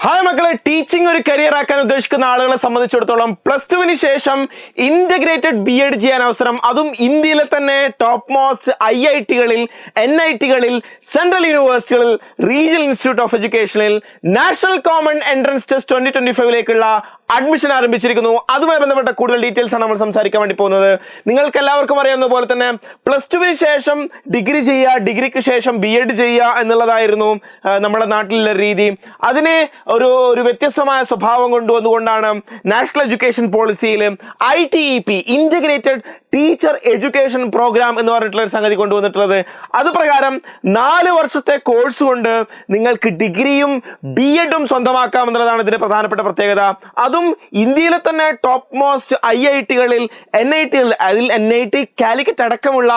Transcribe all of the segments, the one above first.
Hi മക്കളെ, teaching ഒരു career ആക്കാൻ ഉദ്ദേശിക്കുന്ന ആളുകളെ സംബന്ധിച്ചിടത്തോളം +2 ശേഷം ഇന്റഗ്രേറ്റഡ് BEd ചെയ്യാൻ അവസരം, അതും ഇന്ത്യയിലെ തന്നെ ടോപ്പ് മോസ്റ്റ് IIT-കളിൽ, NIT-കളിൽ, സെൻട്രൽ യൂണിവേഴ്സിറ്റികളിൽ, റീജിയണൽ ഇൻസ്റ്റിറ്റ്യൂട്ട് ഓഫ് എഡ്യൂക്കേഷനിൽ നാഷണൽ കോമൺ എൻട്രൻസ് ടെസ്റ്റ് 2025ലേക്കുള്ള അഡ്മിഷൻ ആരംഭിച്ചിരിക്കുന്നു. അതുമായി ബന്ധപ്പെട്ട കൂടുതൽ ഡീറ്റെയിൽസ് ആണ് നമ്മൾ സംസാരിക്കാൻ വേണ്ടി പോകുന്നത്. നിങ്ങൾക്ക് എല്ലാവർക്കും അറിയാവുന്ന പോലെ തന്നെ +2 ശേഷം ഡിഗ്രി ചെയ്യുക, ഡിഗ്രിക്ക് ശേഷം BEd ചെയ്യുക എന്നുള്ളതായിരുന്നു നമ്മുടെ നാട്ടിലുള്ള രീതി. അതിന് ഒരു വ്യത്യസ്തമായ സ്വഭാവം കൊണ്ടുവന്നുകൊണ്ടാണ് നാഷണൽ എഡ്യൂക്കേഷൻ പോളിസിയിൽ ITEP integrated teacher education programme എന്ന് പറഞ്ഞിട്ടുള്ള ഒരു സംഗതി കൊണ്ടുവന്നിട്ടുള്ളത്. അത് പ്രകാരം 4 വർഷത്തെ കോഴ്സ് കൊണ്ട് നിങ്ങൾക്ക് ഡിഗ്രിയും BEdും സ്വന്തമാക്കാം എന്നുള്ളതാണ് ഇതിന്റെ പ്രധാനപ്പെട്ട പ്രത്യേകത. അതും ഇന്ത്യയിലെ തന്നെ ടോപ്പ് മോസ്റ്റ് IIT-കളിൽ, NIT-കളിൽ, അതിൽ NIT കാലിക്കറ്റ് അടക്കമുള്ള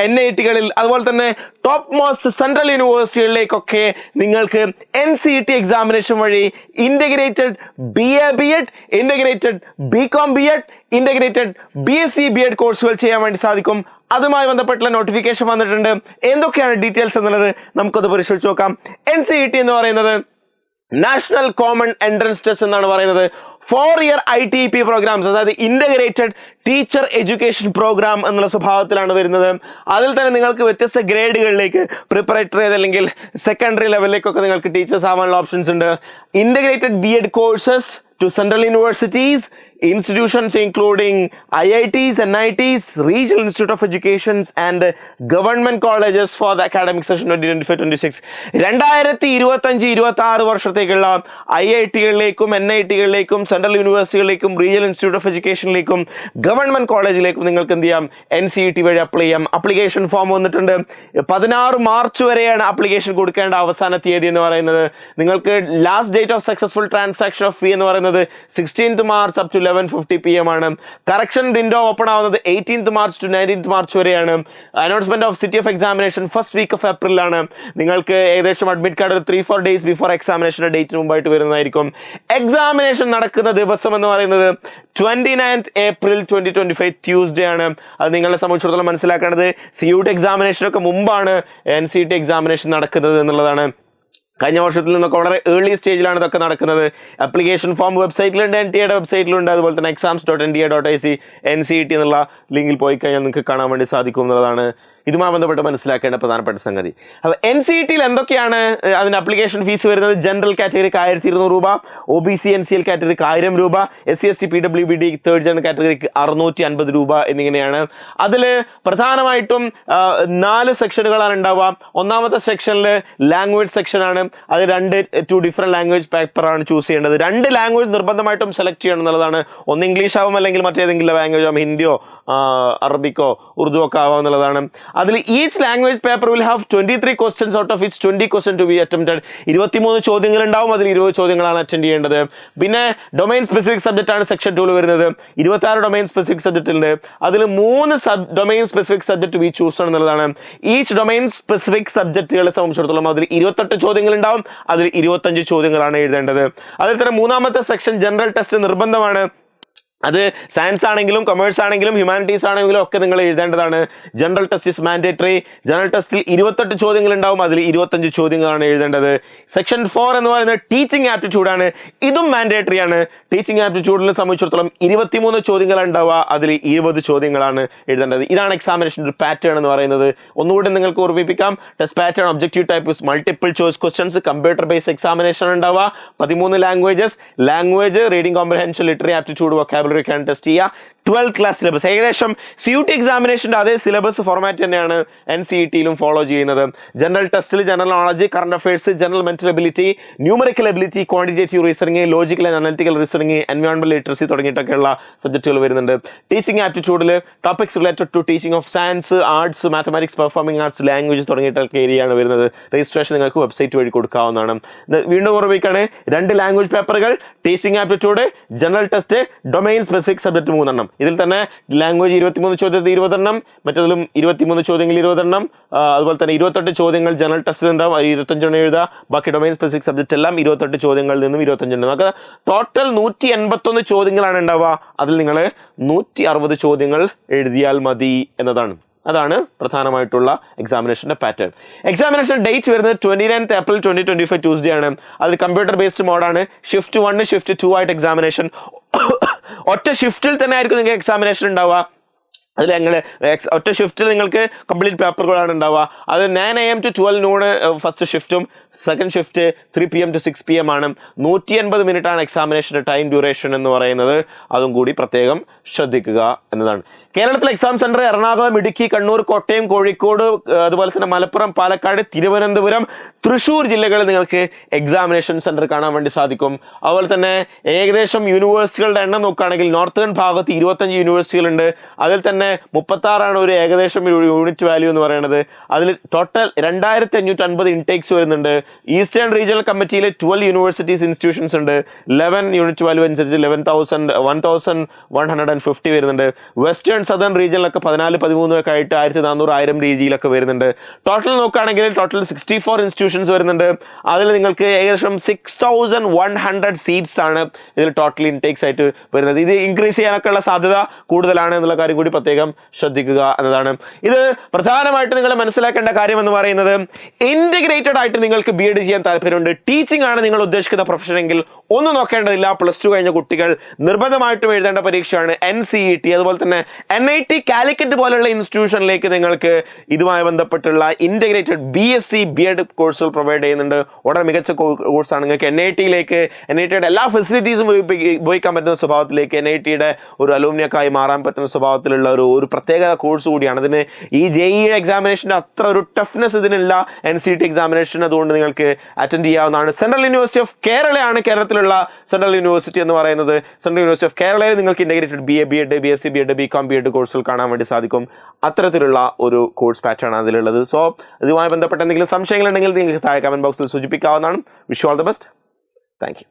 NIT-കളിൽ, അതുപോലെ തന്നെ ടോപ്പ് മോസ്റ്റ് സെൻട്രൽ യൂണിവേഴ്സിറ്റികളിലേക്കൊക്കെ നിങ്ങൾക്ക് NCET എക്സാമിനേഷൻ വഴി integrated BA BEd, integrated BCom BEd, integrated BSc BEd കോഴ്സുകൾ ചെയ്യാൻ വേണ്ടി സാധിക്കും. അതുമായി ബന്ധപ്പെട്ടുള്ള നോട്ടിഫിക്കേഷൻ വന്നിട്ടുണ്ട്. എന്തൊക്കെയാണ് ഡീറ്റെയിൽസ് എന്നുള്ളത് നമുക്കത് പരിശോധിച്ച് നോക്കാം. NCET എന്ന് പറയുന്നത് നാഷണൽ കോമൺ എൻട്രൻസ് ടെസ്റ്റ് എന്നാണ് പറയുന്നത്. 4-year ITEP പ്രോഗ്രാംസ്, അതായത് ഇന്റഗ്രേറ്റഡ് ടീച്ചർ എഡ്യൂക്കേഷൻ പ്രോഗ്രാം എന്നുള്ള സ്വഭാവത്തിലാണ് വരുന്നത്. അതിൽ തന്നെ നിങ്ങൾക്ക് വ്യത്യസ്ത ഗ്രേഡുകളിലേക്ക്, പ്രിപ്പറേറ്ററി അല്ലെങ്കിൽ സെക്കൻഡറി ലെവലിലേക്കൊക്കെ നിങ്ങൾക്ക് ടീച്ചേഴ്സ് ആവാനുള്ള ഓപ്ഷൻസ് ഉണ്ട്. Integrated BEd courses to central universities, institutions including IITs, NITs, Regional Institute of Education and government colleges for the academic session 2025-26. 2025-26 വർഷത്തേക്കുള്ള IIT-കളിലേക്കും, NIT-കളിലേക്കും, സെൻട്രൽ യൂണിവേഴ്സിറ്റികളിലേക്കും, റീജിയണൽ ഇൻസ്റ്റിറ്റ്യൂട്ട് ഓഫ് എഡ്യൂക്കേഷനിലേക്കും, ഗവൺമെന്റ് കോളേജിലേക്കും നിങ്ങൾക്ക് എന്ത് ചെയ്യാം? NCET വഴി അപ്ലൈ ചെയ്യാം. അപ്ലിക്കേഷൻ ഫോം വന്നിട്ടുണ്ട്. 16 മാർച്ച് വരെയാണ് അപ്ലിക്കേഷൻ കൊടുക്കേണ്ട അവസാന തീയതി എന്ന് പറയുന്നത്. നിങ്ങൾക്ക് last date of successful transaction of fee എന്ന് പറയുന്നത് 16th March up to 11:50 PM ആണ്. കറക്ഷൻ വിൻഡോ ഓപ്പൺ ആവുന്നത് 18th March to 19th March വരെയാണ്. Announcement of city of examination first week of ഏപ്രിലാണ്. നിങ്ങൾക്ക് ഏകദേശം അഡ്മിറ്റ് കാർഡ് 3-4 days ബിഫോർ എക്സാമിനേഷന്റെ ഡേറ്റിന് മുമ്പായിട്ട് വരുന്നതായിരിക്കും. എക്സാമിനേഷൻ നടക്കുന്ന ദിവസം എന്ന് പറയുന്നത് 29th April 2025 ട്യൂസ്ഡേ ആണ്. അത് നിങ്ങളെ സംബന്ധിച്ചിടത്തോളം മനസ്സിലാക്കേണ്ടത് CUT എക്സാമിനേഷനൊക്കെ മുമ്പാണ് NCET എക്സാമിനേഷൻ നടക്കുന്നത് എന്നുള്ളതാണ്. കഴിഞ്ഞ വർഷത്തിൽ നിന്നൊക്കെ വളരെ ഏർലി സ്റ്റേജിലാണ് ഇതൊക്കെ നടക്കുന്നത്. ആപ്ലിക്കേഷൻ ഫോം വെബ്സൈറ്റിലുണ്ട്, NTA വെബ്സൈറ്റിലുണ്ട്. അതുപോലെ തന്നെ exams.nta.ac NCET എന്നുള്ള ലിങ്കിൽ പോയി കഴിഞ്ഞാൽ നിങ്ങൾക്ക് കാണാൻ വേണ്ടി സാധിക്കും എന്നുള്ളതാണ് ഇതുമായി ബന്ധപ്പെട്ട് മനസ്സിലാക്കേണ്ട പ്രധാനപ്പെട്ട സംഗതി. അപ്പോൾ NCET-ൽ എന്തൊക്കെയാണ് അതിൻ്റെ അപ്ലിക്കേഷൻ ഫീസ് വരുന്നത്? ജനറൽ കാറ്റഗറിക്ക് 1200 രൂപ, OBC NCL കാറ്റഗറിക്ക് 1000 രൂപ, SC ST PWBD third general കാറ്റഗറിക്ക് 650 രൂപ എന്നിങ്ങനെയാണ്. അതിൽ പ്രധാനമായിട്ടും 4 സെക്ഷനുകളാണ് ഉണ്ടാവുക. ഒന്നാമത്തെ സെക്ഷനിൽ ലാംഗ്വേജ് സെക്ഷനാണ്. അത് 2 ഡിഫറെൻറ്റ് ലാംഗ്വേജ് പേപ്പറാണ് ചൂസ് ചെയ്യേണ്ടത്. 2 ലാംഗ്വേജ് നിർബന്ധമായിട്ടും സെലക്ട് ചെയ്യണം എന്നുള്ളതാണ്. ഒന്ന് ഇംഗ്ലീഷ് ആവും, അല്ലെങ്കിൽ മറ്റേതെങ്കിലും ലാംഗ്വേജ് ആവും, ഹിന്ദിയോ അറബിക്കോ ഉറുദു ഒക്കെ ആവാം എന്നുള്ളതാണ്. അതിൽ each language paper will have 23 questions out of which 20 questions to be attempted. 23 ചോദ്യങ്ങൾ ഉണ്ടാവും. അതിൽ 20 ചോദ്യങ്ങളാണ് അറ്റൻഡ് ചെയ്യേണ്ടത്. പിന്നെ ഡൊമൈൻ സ്പെസിഫിക് സബ്ജക്റ്റ് ആണ് സെക്ഷൻ 2 വരുന്നത്. 26 ഡൊമൈൻ സ്പെസിഫിക് സബ്ജക്റ്റ് ഉണ്ട്. അതിൽ 3 domain specific subject V choose ആണ് എന്നുള്ളതാണ്. ഈച്ച് ഡൊമൈൻ സ്പെസിഫിക് സബ്ജക്റ്റുകളെ സംബന്ധിച്ചിടത്തോളം അതിൽ 28 ചോദ്യങ്ങൾ ഉണ്ടാവും. അതിൽ 25 ചോദ്യങ്ങളാണ് എഴുതേണ്ടത്. അതിൽ തന്നെ മൂന്നാമത്തെ സെക്ഷൻ ജനറൽ ടെസ്റ്റ് നിർബന്ധമാണ്. അത് സയൻസ് ആണെങ്കിലും കൊമേഴ്സ് ആണെങ്കിലും ഹ്യൂമാനിറ്റീസ് ആണെങ്കിലും ഒക്കെ നിങ്ങൾ എഴുതേണ്ടതാണ്. General test is mandatory. General ടെസ്റ്റിൽ 28 ചോദ്യങ്ങൾ ഉണ്ടാവും. അതിൽ 25 ചോദ്യങ്ങളാണ് എഴുതേണ്ടത്. സെക്ഷൻ 4 എന്ന് പറയുന്നത് ടീച്ചിങ് ആപ്റ്റിറ്റ്യൂഡ് ആണ്. ഇതും മാൻഡേറ്ററി ആണ്. ടീച്ചിങ് ആപ്റ്റിറ്റ്യൂഡിനെ സംബന്ധിച്ചിടത്തോളം 23 ചോദ്യങ്ങളാണ് ഉണ്ടാവുക. അതിൽ 20 ചോദ്യങ്ങളാണ് എഴുതേണ്ടത്. ഇതാണ് എക്സാമിനേഷൻ ഒരു പാറ്റേൺ എന്ന് പറയുന്നത്. ഒന്നുകൂടി നിങ്ങൾക്ക് ഓർമ്മിപ്പിക്കാം. Test pattern objective type multiple choice questions, computer based examination ഉണ്ടാവുക. 13 language, reading comprehension, literary aptitude, vocabulary ഒക്കെ ടെസ്റ്റ് ചെയ്യുക. 12th ക്ലാസ് സിലബസ്, ഏകദേശം CUT എക്സാമിനേഷൻ്റെ അതേ സിലബസ് ഫോർമാറ്റ് തന്നെയാണ് NCET-ലും ഫോളോ ചെയ്യുന്നത്. ജനറൽ ടെസ്റ്റിൽ general knowledge, current affairs, general mental ability, numerical ability, quantitative reasoning, logical and analytical reasoning, എൻവയോൺമെന്റൽ ലിറ്ററസി തുടങ്ങിയിട്ടൊക്കെയുള്ള സബ്ജക്റ്റുകൾ വരുന്നുണ്ട്. ടീച്ചിങ് ആപ്റ്റിറ്റ്യൂഡിൽ topics related to teaching of science, arts, mathematics, performing arts, language തുടങ്ങിയിട്ടൊക്കെ ഏരിയയാണ് വരുന്നത്. രജിസ്ട്രേഷൻ നിങ്ങൾക്ക് വെബ്സൈറ്റ് വഴി കൊടുക്കാവുന്നതാണ്. വീണ്ടും ഓർമ്മിക്കാണ്, 2 ലാംഗ്വേജ് പേപ്പറുകൾ, teaching aptitude, general test, domain specific subject 3 എണ്ണം. ഇതിൽ തന്നെ ലാംഗ്വേജ് 23 ചോദ്യത്തിൽ 20 എണ്ണം, മറ്റേതിലും 23 ചോദ്യങ്ങളിൽ 20 എണ്ണം. അതുപോലെ തന്നെ 28 ചോദ്യങ്ങൾ ജനറൽ ടെസ്റ്റിൽ ഉണ്ടാവും. 25 എണ്ണം എഴുതുക. ബാക്കി ഡൊമൈൻ സ്പെസിഫിക് സബ്ജക്റ്റ് എല്ലാം 28 ചോദ്യങ്ങളിൽ നിന്നും 25 എണ്ണം. നമുക്ക് ടോട്ടൽ 181 ചോദ്യങ്ങളാണ് ഉണ്ടാവുക. അതിൽ നിങ്ങൾ 160 ചോദ്യങ്ങൾ എഴുതിയാൽ മതി എന്നതാണ്. അതാണ് പ്രധാനമായിട്ടുള്ള എക്സാമിനേഷൻ്റെ പാറ്റേൺ. എക്സാമിനേഷൻ ഡേറ്റ് വരുന്നത് 29th April 2025 ട്യൂസ്ഡേ ആണ്. അത് കമ്പ്യൂട്ടർ ബേസ്ഡ് മോഡാണ്. ഷിഫ്റ്റ് 1 ഷിഫ്റ്റ് 2 ആയിട്ട് എക്സാമിനേഷൻ. ഒറ്റ ഷിഫ്റ്റിൽ തന്നെ ആയിരിക്കും നിങ്ങൾക്ക് എക്സാമിനേഷൻ ഉണ്ടാവുക. അതിൽ ഒറ്റ ഷിഫ്റ്റിൽ നിങ്ങൾക്ക് കംപ്ലീറ്റ് പേപ്പറുകളാണ് ഉണ്ടാവുക. അത് 9 AM to 12 noon ഫസ്റ്റ് ഷിഫ്റ്റും second shift 3 PM to 6 PM ആണ്. 180 മിനിറ്റ് ആണ് എക്സാമിനേഷൻ്റെ ടൈം ഡ്യൂറേഷൻ എന്ന് പറയുന്നത്. അതും കൂടി പ്രത്യേകം ശ്രദ്ധിക്കുക എന്നതാണ്. കേരളത്തിലെ എക്സാം സെന്റർ എറണാകുളം, ഇടുക്കി, കണ്ണൂർ, കോട്ടയം, കോഴിക്കോട്, അതുപോലെ തന്നെ മലപ്പുറം, പാലക്കാട്, തിരുവനന്തപുരം, തൃശ്ശൂർ ജില്ലകളിൽ നിങ്ങൾക്ക് എക്സാമിനേഷൻ സെന്റർ കാണാൻ വേണ്ടി സാധിക്കും. അതുപോലെ തന്നെ ഏകദേശം യൂണിവേഴ്സിറ്റികളുടെ എണ്ണം നോക്കുകയാണെങ്കിൽ നോർത്തേൺ ഭാഗത്ത് 25 യൂണിവേഴ്സിറ്റികളുണ്ട്. അതിൽ തന്നെ 36 ഒരു ഏകദേശം യൂണിറ്റ് വാല്യൂ എന്ന് പറയുന്നത്. അതിൽ ടോട്ടൽ 2550 ഇൻടേക്സ് വരുന്നുണ്ട്. ഈസ്റ്റേൺ റീജിയണൽ കമ്മിറ്റിയിൽ 12 യൂണിവേഴ്സിറ്റീസ് ഇൻസ്റ്റിറ്റ്യൂഷൻസ് ഉണ്ട്. 11 യൂണിറ്റ് വാല്യൂ അനുസരിച്ച് 1150 വരുന്നുണ്ട്. വെസ്റ്റേൺ സദേൺ റീജിയനിലൊക്കെ 14-13 ഒക്കെ ആയിട്ട് 1400-1000 രീതിയിലൊക്കെ വരുന്നുണ്ട്. ടോട്ടൽ നോക്കുകയാണെങ്കിൽ ടോട്ടൽ 64 ഇൻസ്റ്റിറ്റ്യൂഷൻസ് വരുന്നുണ്ട്. അതിൽ നിങ്ങൾക്ക് ഏകദേശം 6100 സീറ്റ്സ് ആണ് ഇതിൽ ടോട്ടൽ ഇൻടേക്സ് ആയിട്ട് വരുന്നത്. ഇത് ഇൻക്രീസ് ചെയ്യാനൊക്കെ ഉള്ള സാധ്യത കൂടുതലാണ് എന്നുള്ള കാര്യം കൂടി പ്രത്യേകം ശ്രദ്ധിക്കുക എന്നതാണ്. ഇത് പ്രധാനമായിട്ട് നിങ്ങൾ മനസ്സിലാക്കേണ്ട കാര്യം എന്ന് പറയുന്നത്, ഇന്റഗ്രേറ്റഡ് ആയിട്ട് നിങ്ങൾക്ക് BEd ചെയ്യാൻ താല്പര്യമുണ്ട്, ടീച്ചിങ് ആണ് നിങ്ങൾ ഉദ്ദേശിക്കുന്ന പ്രൊഫഷൻ എങ്കിൽ ഒന്നും നോക്കേണ്ടതില്ല. +2 കഴിഞ്ഞ കുട്ടികൾ നിർബന്ധമായിട്ടും എഴുതേണ്ട പരീക്ഷയാണ് NCET. അതുപോലെ തന്നെ NIT, കാലിക്കറ്റ് പോലുള്ള ഇൻസ്റ്റിറ്റ്യൂഷനിലേക്ക് നിങ്ങൾക്ക് ഇതുമായി ബന്ധപ്പെട്ടുള്ള ഇന്റഗ്രേറ്റഡ് BSc BEd കോഴ്സുകൾ പ്രൊവൈഡ് ചെയ്യുന്നുണ്ട്. വളരെ മികച്ച കോഴ്സാണ്. നിങ്ങൾക്ക് NITയുടെ എല്ലാ ഫെസിലിറ്റീസും ഉപയോഗിക്കാൻ പറ്റുന്ന സ്വഭാവത്തിലേക്ക്, NITയുടെ ഒരു അലൂമിനിയൊക്കെയായി മാറാൻ പറ്റുന്ന സ്വഭാവത്തിലുള്ള ഒരു പ്രത്യേക കോഴ്സ് കൂടിയാണ്. അതിന് ഈ JEE എക്സാമിനേഷൻ്റെ അത്ര ഒരു ടഫ്നെസ് ഇതിനില്ല NCET എക്സാമിനേഷൻ. അതുകൊണ്ട് നിങ്ങൾക്ക് അറ്റൻഡ് ചെയ്യാവുന്നതാണ്. സെൻട്രൽ യൂണിവേഴ്സിറ്റി ഓഫ് കേരളയാണ് കേരളത്തിലുള്ള സെൻട്രൽ യൂണിവേഴ്സിറ്റി എന്ന് പറയുന്നത്. സെൻട്രൽ യൂണിവേഴ്സിറ്റി ഓഫ് കേരളയിൽ നിങ്ങൾക്ക് integrated BA BEd BSc BEd BCom BEd കോഴ്സുകൾ കാണാൻ വേണ്ടി സാധിക്കും. അത്തരത്തിലുള്ള ഒരു കോഴ്സ് പാറ്റേൺ ആണ് അതിലുള്ളത്. സോ ഇതുമായി ബന്ധപ്പെട്ട എന്തെങ്കിലും സംശയങ്ങളുണ്ടെങ്കിൽ നിങ്ങൾക്ക് താഴെ കമന്റ് ബോക്സിൽ സൂചിപ്പിക്കാവുന്നതാണ്. Wish you all the best. Thank U.